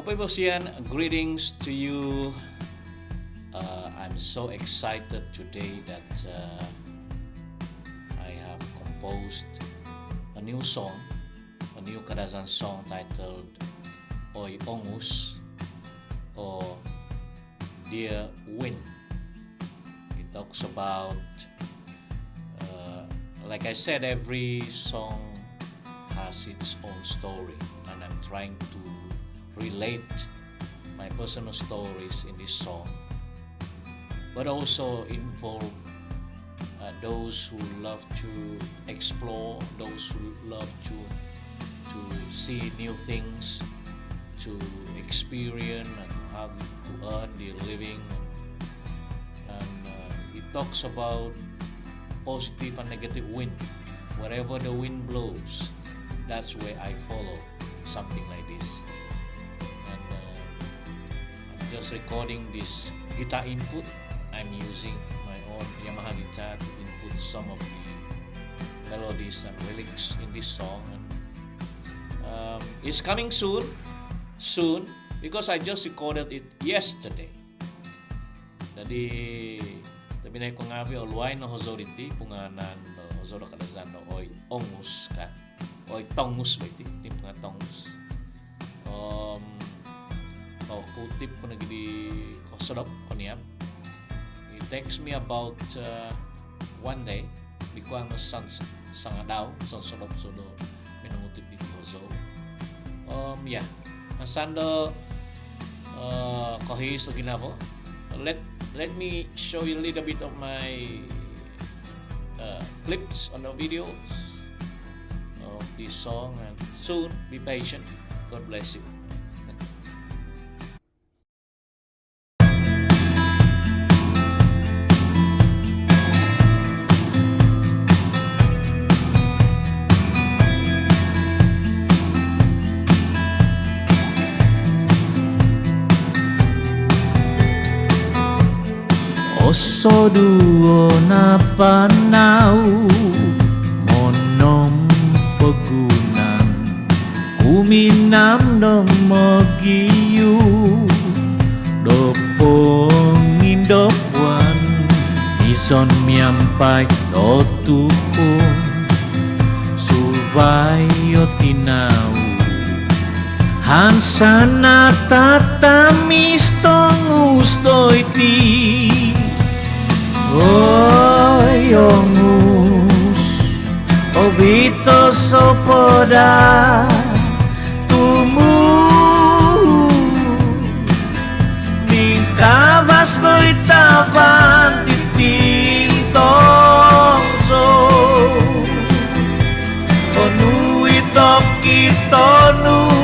Bapak Ibu sekalian, greetings to you. I'm so excited today that I have composed a new song, a new Kadazan song titled Oi Ongus or Dear Wind. It talks about, like I said, every song has its own story, and I'm trying to relate my personal stories in this song, but also involve those who love to explore, those who love to see new things, to experience and how to earn their living. And it talks about positive and negative wind. Wherever the wind blows, that's where I follow, something like this. And I'm just recording this guitar input. I'm using my own Yamaha guitar to input some of the melodies and lyrics in this song. And it's coming soon, because I just recorded it yesterday. Jadi tabinay ko nga o luay na hozoriti punganan hozoro kadazan no oy ongus ka oy tongus ba iti nga tongus. Kutip ko nagdi kosorop ko niya. It takes me about one day because ang sanga daw sorop sudo minungutip di hozo. Yeah. Masando kohis lagi nabo. Let me show you a little bit of my clips on the videos of this song, and soon be patient. God bless you. Oso duo na panau monom pegunan kuminam no magiyu dopong indopuan ison miampai do tuhun subayo tinau hansana tatamis tongus doiti. Oi ongus obito sopoda tumu mingkabas doi taban titintong so onu ito kitonu